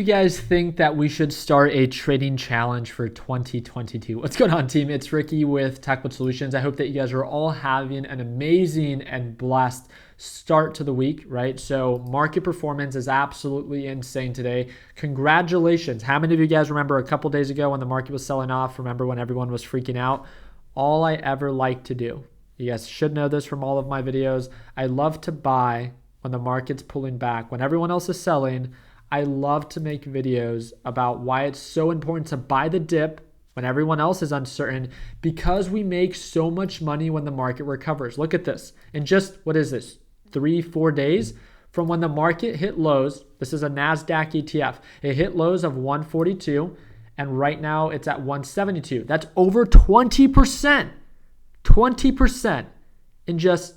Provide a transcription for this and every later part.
You guys think that we should start a trading challenge for 2022? What's going on, team? It's Ricky with Techwood Solutions. I hope that you guys are all having an amazing and blessed start to the week, right? So market performance is absolutely insane today. Congratulations. How many of you guys remember a couple days ago when the market was selling off? Remember when everyone was freaking out? All I ever like to do, you guys should know this from all of my videos, I love to buy when the market's pulling back. When everyone else is selling, I love to make videos about why it's so important to buy the dip when everyone else is uncertain, because we make so much money when the market recovers. Look at this. In just, what is this, 3-4 days from when the market hit lows, this is a NASDAQ ETF, it hit lows of 142 and right now it's at 172. That's over 20%. 20% in just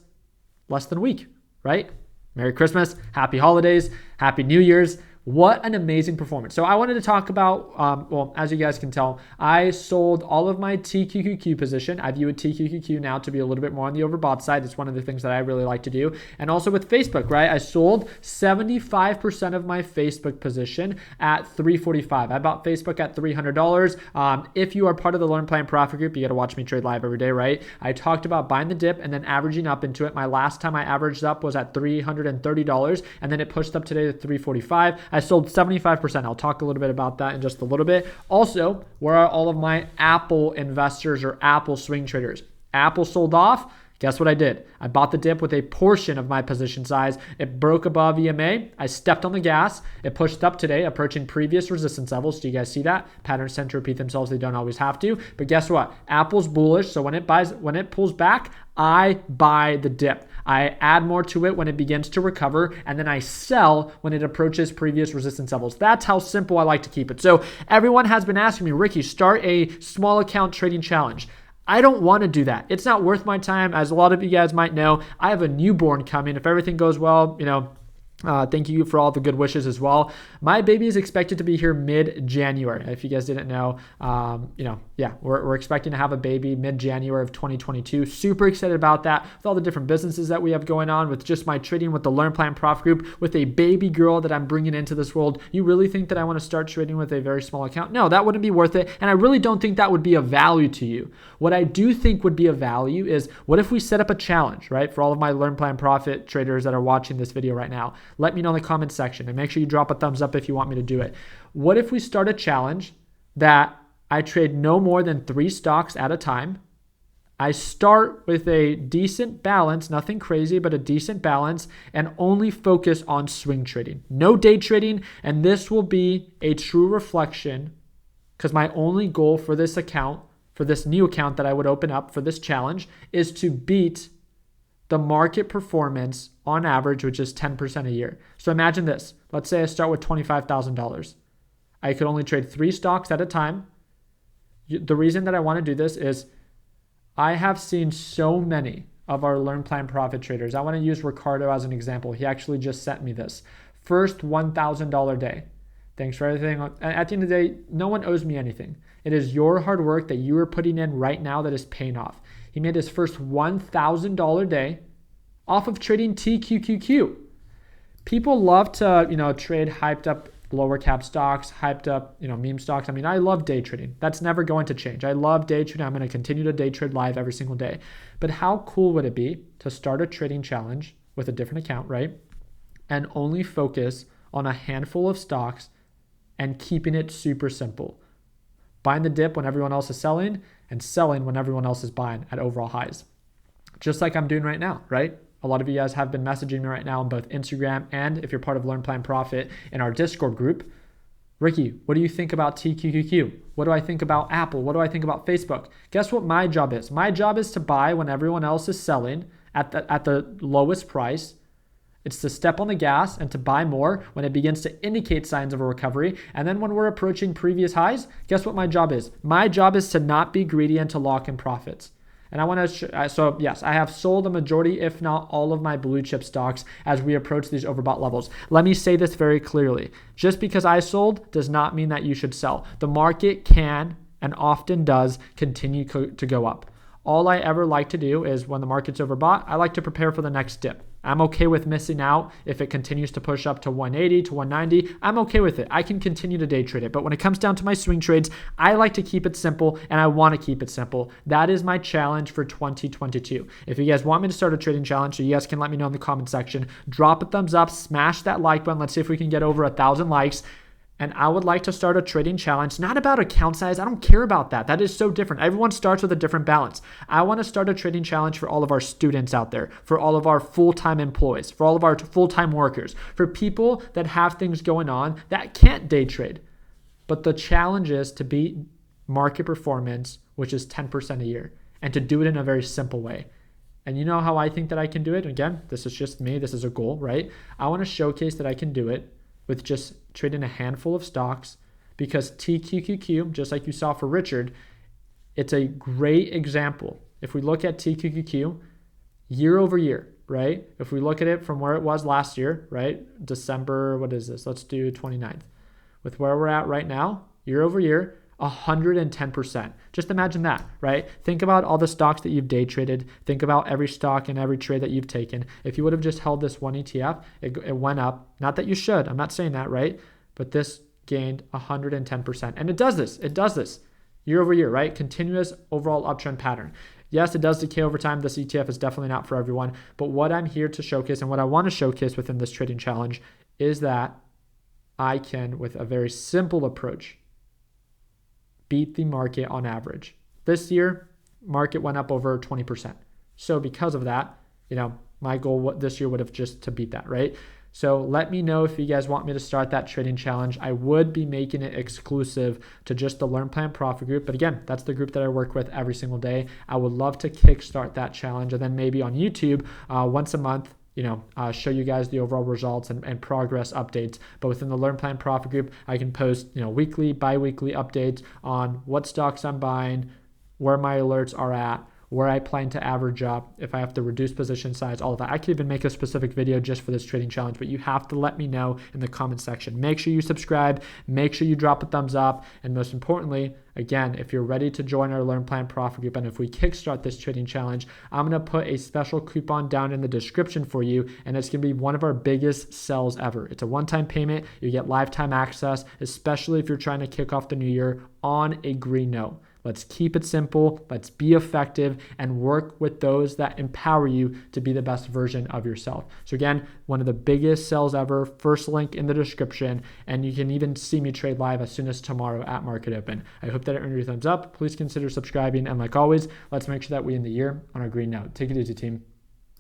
less than a week, right? Merry Christmas, Happy Holidays, Happy New Year's. What an amazing performance. So I wanted to talk about, well, as you guys can tell, I sold all of my TQQQ position. I view a TQQQ now to be a little bit more on the overbought side. It's one of the things that I really like to do. And also with Facebook, right? I sold 75% of my Facebook position at $345. I bought Facebook at $300. If you are part of the Learn Plan Profit Group, you got to watch me trade live every day, right? I talked about buying the dip and then averaging up into it. My last time I averaged up was at $330, and then it pushed up today to $345. I sold 75%. I'll talk a little bit about that in just a little bit. Also, where are all of my Apple investors or Apple swing traders? Apple sold off. Guess what I did? I bought the dip with a portion of my position size. It broke above EMA. I stepped on the gas. It pushed up today, approaching previous resistance levels. Do you guys see that? Patterns tend to repeat themselves. They don't always have to. But guess what? Apple's bullish. So when it pulls back, I buy the dip. I add more to it when it begins to recover, and then I sell when it approaches previous resistance levels. That's how simple I like to keep it. So everyone has been asking me, Ricky, start a small account trading challenge. I don't want to do that. It's not worth my time. As a lot of you guys might know, I have a newborn coming. If everything goes well, thank you for all the good wishes as well. My baby is expected to be here mid-January. If you guys didn't know, we're expecting to have a baby mid-January of 2022. Super excited about that with all the different businesses that we have going on, with just my trading with the Learn Plan Profit Group, with a baby girl that I'm bringing into this world. You really think that I want to start trading with a very small account? No, that wouldn't be worth it. And I really don't think that would be of value to you. What I do think would be of value is, what if we set up a challenge, right? For all of my Learn Plan Profit traders that are watching this video right now, let me know in the comments section, and make sure you drop a thumbs up if you want me to do it. What if we start a challenge that I trade no more than 3 stocks at a time? I start with a decent balance, nothing crazy, but a decent balance, and only focus on swing trading. No day trading, and this will be a true reflection, because my only goal for this account, for this new account that I would open up for this challenge, is to beat the market performance on average, which is 10% a year. So imagine this. Let's say I start with $25,000. I could only trade 3 stocks at a time. The reason that I want to do this is I have seen so many of our Learn Plan Profit traders. I want to use Ricardo as an example. He actually just sent me this. First $1,000 day. Thanks for everything. At the end of the day, no one owes me anything. It is your hard work that you are putting in right now that is paying off. He made his first $1,000 day off of trading TQQQ. People love to, trade hyped up lower cap stocks, hyped up, meme stocks. I mean, I love day trading. That's never going to change. I love day trading. I'm going to continue to day trade live every single day. But how cool would it be to start a trading challenge with a different account, right? And only focus on a handful of stocks and keeping it super simple. Buying the dip when everyone else is selling, and selling when everyone else is buying at overall highs. Just like I'm doing right now, right? A lot of you guys have been messaging me right now on both Instagram and, if you're part of Learn Plan Profit, in our Discord group. Ricky, what do you think about TQQQ? What do I think about Apple? What do I think about Facebook? Guess what my job is? My job is to buy when everyone else is selling at the lowest price. It's to step on the gas and to buy more when it begins to indicate signs of a recovery. And then when we're approaching previous highs, guess what my job is? My job is to not be greedy and to lock in profits. And I want to, so yes, I have sold a majority, if not all of my blue chip stocks as we approach these overbought levels. Let me say this very clearly. Just because I sold does not mean that you should sell. The market can and often does continue to go up. All I ever like to do is, when the market's overbought, I like to prepare for the next dip. I'm okay with missing out if it continues to push up to 180 to 190. I'm okay with it. I can continue to day trade it. But when it comes down to my swing trades, I like to keep it simple, and I want to keep it simple. That is my challenge for 2022. If you guys want me to start a trading challenge, so you guys can let me know in the comment section. Drop a thumbs up, smash that like button. Let's see if we can get over 1,000 likes. And I would like to start a trading challenge, not about account size. I don't care about that. That is so different. Everyone starts with a different balance. I want to start a trading challenge for all of our students out there, for all of our full-time employees, for all of our full-time workers, for people that have things going on that can't day trade. But the challenge is to beat market performance, which is 10% a year, and to do it in a very simple way. And you know how I think that I can do it? Again, this is just me. This is a goal, right? I want to showcase that I can do it with just trading a handful of stocks, because TQQQ, just like you saw for Richard, it's a great example. If we look at TQQQ year over year, right? If we look at it from where it was last year, right? December, what is this? Let's do 29th. With where we're at right now, year over year, 110%. Just imagine that, right? Think about all the stocks that you've day traded. Think about every stock and every trade that you've taken. If you would have just held this one ETF, it went up. Not that you should. I'm not saying that, right? But this gained 110%. And it does this year over year, right? Continuous overall uptrend pattern. Yes, it does decay over time. This ETF is definitely not for everyone. But what I'm here to showcase and what I want to showcase within this trading challenge is that I can, with a very simple approach, beat the market on average. This year, market went up over 20%. So because of that, my goal this year would have just to beat that, right? So let me know if you guys want me to start that trading challenge. I would be making it exclusive to just the Learn Plan Profit group. But again, that's the group that I work with every single day. I would love to kickstart that challenge. And then maybe on YouTube, once a month, show you guys the overall results and progress updates. But within the Learn Plan Profit group, I can post, weekly, bi-weekly updates on what stocks I'm buying, where my alerts are at, where I plan to average up, if I have to reduce position size, all of that. I could even make a specific video just for this trading challenge, but you have to let me know in the comment section. Make sure you subscribe, make sure you drop a thumbs up, and most importantly, again, if you're ready to join our Learn Plan Profit group, and if we kickstart this trading challenge, I'm going to put a special coupon down in the description for you, and it's going to be one of our biggest sells ever. It's a one-time payment. You get lifetime access, especially if you're trying to kick off the new year on a green note. Let's keep it simple. Let's be effective and work with those that empower you to be the best version of yourself. So again, one of the biggest sells ever, first link in the description, and you can even see me trade live as soon as tomorrow at market open. I hope that it earned your thumbs up. Please consider subscribing. And like always, let's make sure that we end the year on a green note. Take it easy, team.